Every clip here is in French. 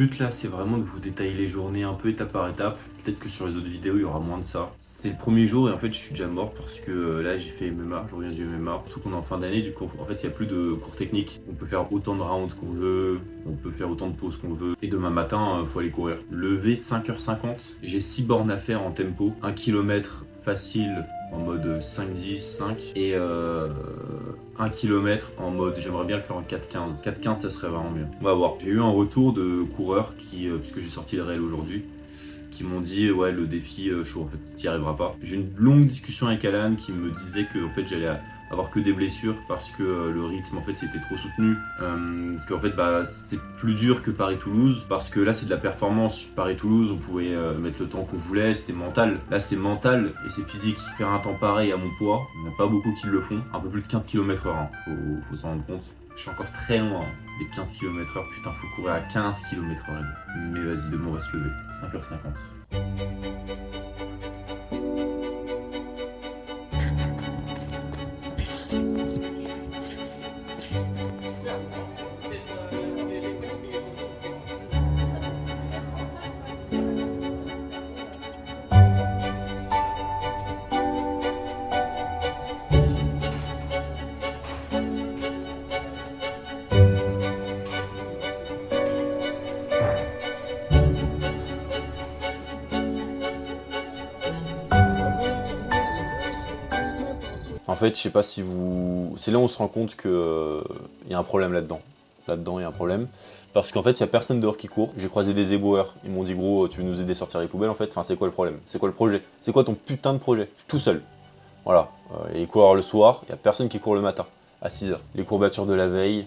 but là, c'est vraiment de vous détailler les journées un peu étape par étape. Peut-être que sur les autres vidéos, il y aura moins de ça. C'est le premier jour et en fait, je suis déjà mort parce que là, j'ai fait MMA, je reviens du MMA. Surtout qu'on est en fin d'année, du coup, en fait, il n'y a plus de cours techniques. On peut faire autant de rounds qu'on veut, on peut faire autant de pauses qu'on veut. Et demain matin, faut aller courir. Lever 5h50, j'ai 6 bornes à faire en tempo, 1 km facile en mode 5-10, 5 et 1 km en mode, j'aimerais bien le faire en 4-15. 4-15 ça serait vraiment mieux. On va voir. J'ai eu un retour de coureurs qui, puisque j'ai sorti le réel aujourd'hui, qui m'ont dit ouais le défi chaud en fait, t'y arriveras pas. J'ai eu une longue discussion avec Alan qui me disait que en fait j'allais avoir que des blessures parce que le rythme en fait c'était trop soutenu, qu'en fait bah c'est plus dur que Paris-Toulouse parce que là c'est de la performance. Paris-Toulouse on pouvait mettre le temps qu'on voulait, c'était mental. Là c'est mental et c'est physique. Faire un temps pareil à mon poids, il n'y en a pas beaucoup qui le font. Un peu plus de 15 km/h, hein. Faut s'en rendre compte. Je suis encore très loin des 15 km/h, putain faut courir à 15 km/h. Mais vas-y, demain on va se lever, 5h50. En fait, je sais pas si vous... C'est là où on se rend compte que y a un problème là-dedans. Là-dedans, il y a un problème. Parce qu'en fait, il y a personne dehors qui court. J'ai croisé des éboueurs. Ils m'ont dit, gros, tu veux nous aider à sortir les poubelles, en fait. Enfin, c'est quoi le problème? C'est quoi le projet? C'est quoi ton putain de projet? Je suis tout seul. Voilà. Et ils courent le soir. Il y a personne qui court le matin, à 6h. Les courbatures de la veille,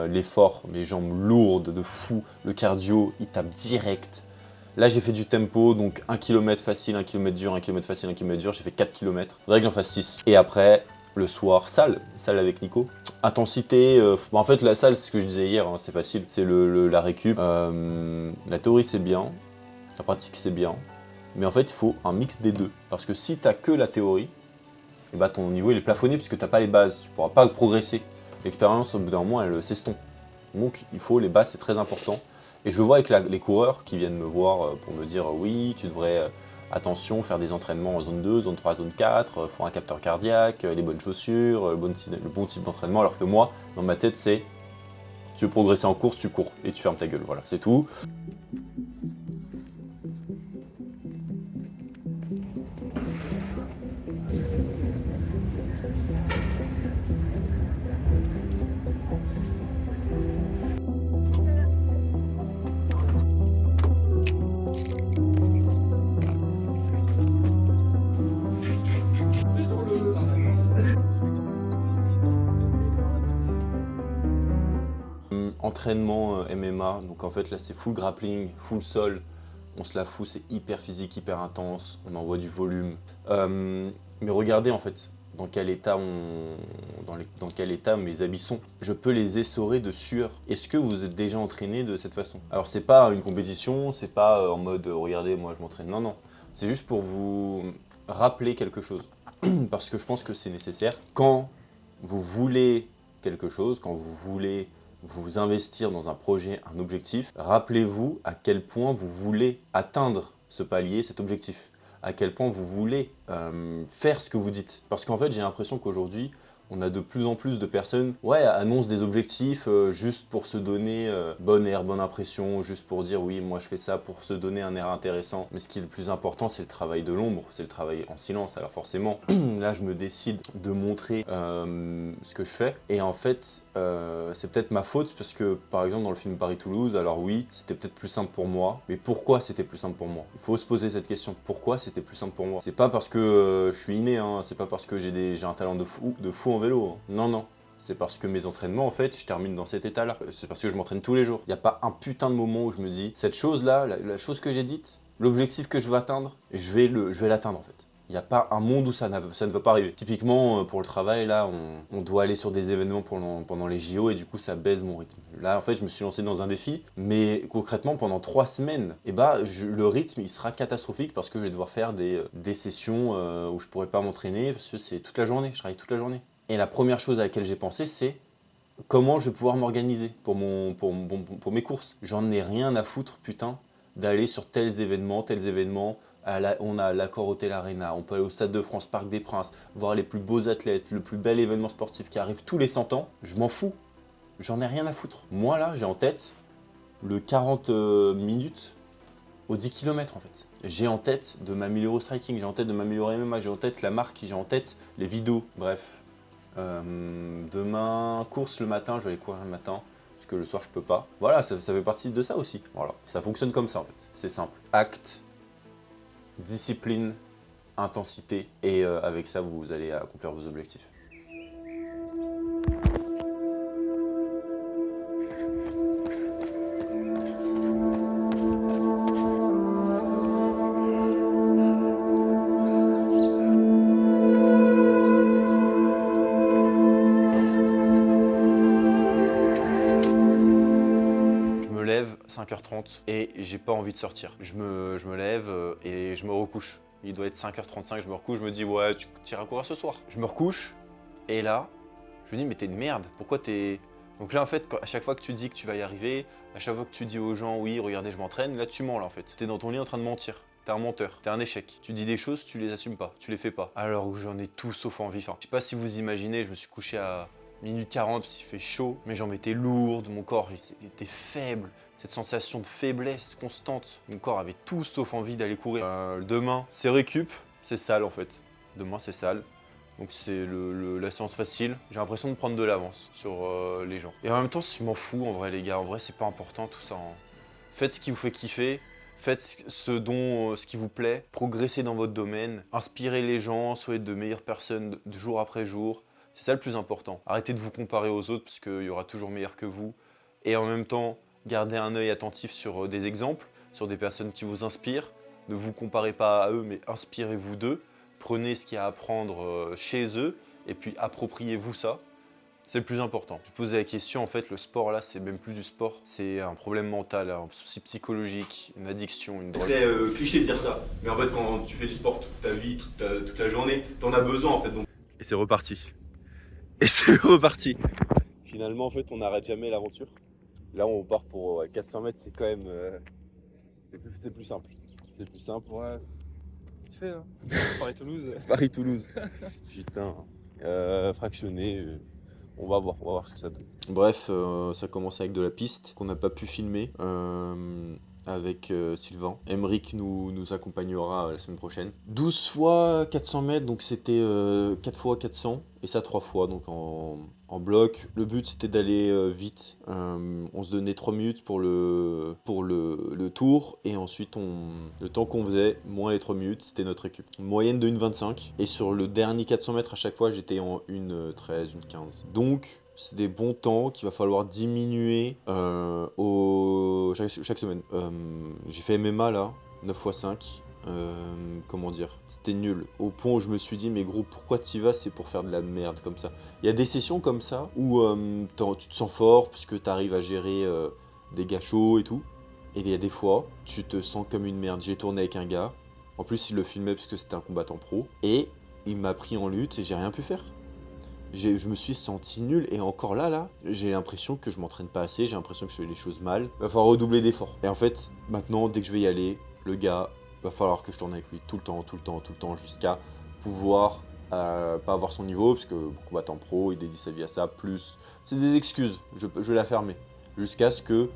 l'effort, mes jambes lourdes de fou. Le cardio, il tape direct. Là, j'ai fait du tempo, donc 1 km facile, 1 km dur, 1 km facile, 1 km dur. J'ai fait 4 km. Faudrait que j'en fasse 6. Et après, le soir, salle avec Nico. Intensité, en fait, la salle, c'est ce que je disais hier, hein, c'est facile. C'est la récup. La théorie, c'est bien. La pratique, c'est bien. Mais en fait, il faut un mix des deux. Parce que si t'as que la théorie, et bah, ton niveau, il est plafonné puisque t'as pas les bases. Tu pourras pas progresser. L'expérience, au bout d'un moment, elle s'estompe. Donc, il faut les bases, c'est très important. Et je le vois avec les coureurs qui viennent me voir pour me dire oui, tu devrais, attention, faire des entraînements en zone 2, zone 3, zone 4, faut un capteur cardiaque, les bonnes chaussures, le bon type d'entraînement, alors que moi, dans ma tête, c'est tu veux progresser en course, tu cours et tu fermes ta gueule, voilà, c'est tout. Entraînement MMA, donc en fait là c'est full grappling, full sol, on se la fout, c'est hyper physique, hyper intense, on envoie du volume. Mais regardez en fait dans quel état dans quel état mes habits sont. Je peux les essorer de sueur. Est-ce que vous êtes déjà entraîné de cette façon? Alors c'est pas une compétition, c'est pas en mode regardez moi je m'entraîne, non non. C'est juste pour vous rappeler quelque chose. Parce que je pense que c'est nécessaire. Quand vous voulez quelque chose, quand vous voulez vous investir dans un projet, un objectif, rappelez-vous à quel point vous voulez atteindre ce palier, cet objectif. À quel point vous voulez faire ce que vous dites. Parce qu'en fait, j'ai l'impression qu'aujourd'hui, on a de plus en plus de personnes annoncent des objectifs juste pour se donner bonne air, bonne impression, juste pour dire oui, moi je fais ça pour se donner un air intéressant. Mais ce qui est le plus important, c'est le travail de l'ombre, c'est le travail en silence. Alors forcément, là je me décide de montrer ce que je fais. Et en fait, c'est peut-être ma faute parce que par exemple dans le film Paris-Toulouse, alors oui, c'était peut-être plus simple pour moi. Mais pourquoi c'était plus simple pour moi? Il faut se poser cette question. Pourquoi c'était plus simple pour moi? C'est pas parce que je suis inné, hein, c'est pas parce que j'ai un talent de fou en vélo. Hein. Non, non. C'est parce que mes entraînements, en fait, je termine dans cet état-là. C'est parce que je m'entraîne tous les jours. Il n'y a pas un putain de moment où je me dis, cette chose-là, la chose que j'ai dite, l'objectif que je veux atteindre, je vais l'atteindre, en fait. Il n'y a pas un monde où ça ne va pas arriver. Typiquement, pour le travail, là, on doit aller sur des événements pendant les JO et du coup, ça baisse mon rythme. Là, en fait, je me suis lancé dans un défi, mais concrètement, pendant 3 semaines, le rythme, il sera catastrophique parce que je vais devoir faire des sessions où je pourrais pas m'entraîner parce que c'est toute la journée, je travaille toute la journée. Et la première chose à laquelle j'ai pensé, c'est comment je vais pouvoir m'organiser pour mes courses. J'en ai rien à foutre, putain, d'aller sur tels événements. On a l'Accor Hotel Arena, on peut aller au Stade de France, Parc des Princes, voir les plus beaux athlètes, le plus bel événement sportif qui arrive tous les 100 ans. Je m'en fous, j'en ai rien à foutre. Moi là, j'ai en tête le 40 minutes aux 10 km en fait. J'ai en tête de m'améliorer au striking, j'ai en tête de m'améliorer au MMA, j'ai en tête la marque, j'ai en tête les vidéos, bref. Demain, course le matin, je vais aller courir le matin, parce que le soir je peux pas. Voilà, ça fait partie de ça aussi. Voilà, ça fonctionne comme ça en fait, c'est simple. Acte, discipline, intensité, et avec ça vous allez accomplir vos objectifs. Je me lève 5h30 et j'ai pas envie de sortir. Je me lève et je me recouche. Il doit être 5h35, je me recouche, je me dis ouais, tu iras courir ce soir. Je me recouche et là, je me dis mais t'es une merde, pourquoi t'es... Donc là en fait, à chaque fois que tu dis que tu vas y arriver, à chaque fois que tu dis aux gens oui, regardez je m'entraîne, là tu mens là en fait. T'es dans ton lit en train de mentir. T'es un menteur, t'es un échec. Tu dis des choses, tu les assumes pas, tu les fais pas. Alors que j'en ai tout sauf envie. Enfin, je sais pas si vous imaginez, je me suis couché à minuit 40 parce qu'il fait chaud, mes jambes étaient lourdes, mon corps était faible. Cette sensation de faiblesse constante. Mon corps avait tout sauf envie d'aller courir. Demain, c'est récup, c'est sale en fait. Demain, c'est sale. Donc c'est la séance facile. J'ai l'impression de prendre de l'avance sur les gens. Et en même temps, je m'en fous en vrai les gars. En vrai, c'est pas important tout ça. Hein. Faites ce qui vous fait kiffer. Faites ce qui vous plaît. Progressez dans votre domaine. Inspirez les gens. Soyez de meilleures personnes de jour après jour. C'est ça le plus important. Arrêtez de vous comparer aux autres parce qu'il y aura toujours meilleur que vous. Et en même temps, gardez un œil attentif sur des exemples, sur des personnes qui vous inspirent. Ne vous comparez pas à eux, mais inspirez-vous d'eux. Prenez ce qu'il y a à apprendre chez eux et puis appropriez-vous ça. C'est le plus important. Je posais la question, en fait, le sport là, c'est même plus du sport. C'est un problème mental, un souci psychologique, une addiction, une drogue. C'est cliché de dire ça, mais en fait, quand tu fais du sport toute ta vie, toute la journée, t'en as besoin en fait. Donc... Et c'est reparti. Et c'est reparti. Finalement, en fait, on n'arrête jamais l'aventure. Là, on part pour 400 mètres, c'est quand même... c'est plus simple. C'est plus simple. Ouais. Tu fais, hein. Paris-Toulouse. Paris-Toulouse. Putain. Fractionné. On va voir ce que ça donne. Bref, ça commence avec de la piste qu'on n'a pas pu filmer avec Sylvain. Emeric nous accompagnera la semaine prochaine. 12 fois 400 mètres, donc c'était 4 fois 400. Et ça 3 fois, donc en bloc. Le but c'était d'aller vite. On se donnait 3 minutes pour le tour. Et ensuite, le temps qu'on faisait, moins les 3 minutes, c'était notre récup. Une moyenne de 1,25. Et sur le dernier 400 mètres, à chaque fois, j'étais en 1,13, 1,15. Donc, c'est des bons temps qu'il va falloir diminuer chaque semaine. J'ai fait MMA là, 9 x 5. Comment dire, c'était nul. Au point où je me suis dit, mais gros, pourquoi t'y vas? C'est pour faire de la merde comme ça. Il y a des sessions comme ça où tu te sens fort puisque t'arrives à gérer des gars chauds et tout. Et il y a des fois, tu te sens comme une merde. J'ai tourné avec un gars. En plus, il le filmait parce que c'était un combattant pro. Et il m'a pris en lutte et j'ai rien pu faire. Je me suis senti nul et encore là, j'ai l'impression que je m'entraîne pas assez, j'ai l'impression que je fais les choses mal. Il va falloir redoubler d'efforts. Et en fait, maintenant, dès que je vais y aller, le gars, va falloir que je tourne avec lui tout le temps, jusqu'à pouvoir pas avoir son niveau, parce que combattant pro, il dédie sa vie à ça, plus... C'est des excuses, je vais la fermer. Jusqu'à ce que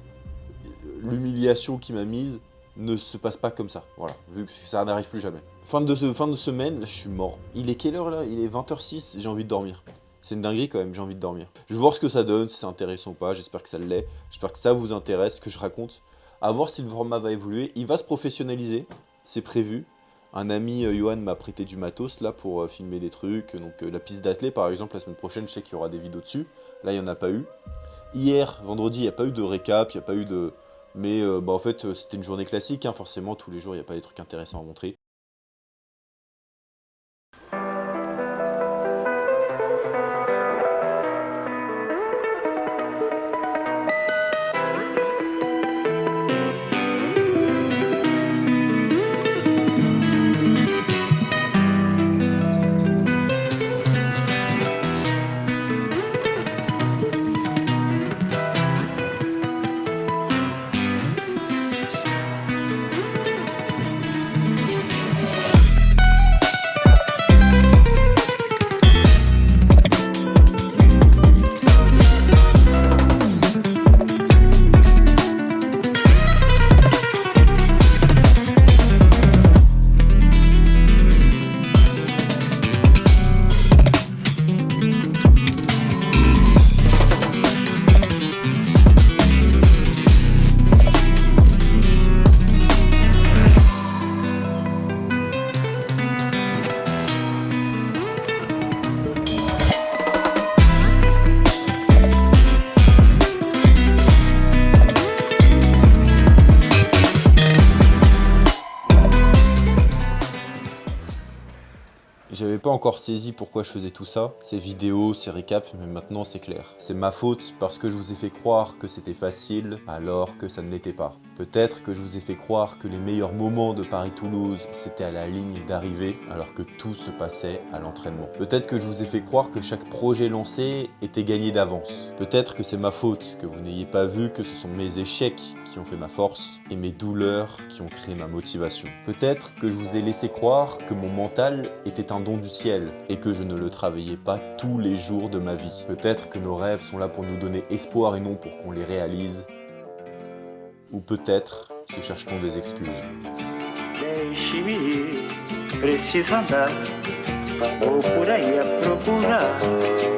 l'humiliation qu'il m'a mise ne se passe pas comme ça, voilà, vu que ça n'arrive plus jamais. Fin de semaine, là, je suis mort. Il est quelle heure là? Il est 20h06, j'ai envie de dormir. C'est une dinguerie quand même, j'ai envie de dormir. Je vais voir ce que ça donne, si c'est intéressant ou pas, j'espère que ça l'est. J'espère que ça vous intéresse, ce que je raconte. À voir si le format va évoluer. Il va se professionnaliser, c'est prévu. Un ami, Johan, m'a prêté du matos là pour filmer des trucs. Donc la piste d'athlée par exemple, la semaine prochaine, je sais qu'il y aura des vidéos dessus. Là, il n'y en a pas eu. Hier, vendredi, il n'y a pas eu de récap, il n'y a pas eu de... Mais en fait, c'était une journée classique, hein, forcément, tous les jours, il n'y a pas des trucs intéressants à montrer. J'avais pas encore saisi pourquoi je faisais tout ça, ces vidéos, ces récaps, mais maintenant c'est clair. C'est ma faute parce que je vous ai fait croire que c'était facile alors que ça ne l'était pas. Peut-être que je vous ai fait croire que les meilleurs moments de Paris-Toulouse c'était à la ligne d'arrivée alors que tout se passait à l'entraînement. Peut-être que je vous ai fait croire que chaque projet lancé était gagné d'avance. Peut-être que c'est ma faute que vous n'ayez pas vu que ce sont mes échecs qui ont fait ma force et mes douleurs qui ont créé ma motivation. Peut-être que je vous ai laissé croire que mon mental était un don du ciel et que je ne le travaillais pas tous les jours de ma vie. Peut-être que nos rêves sont là pour nous donner espoir et non pour qu'on les réalise. Ou peut-être se cherche-t-on des excuses. Deixe-me ir, preciso andar, vou por aí a procurar.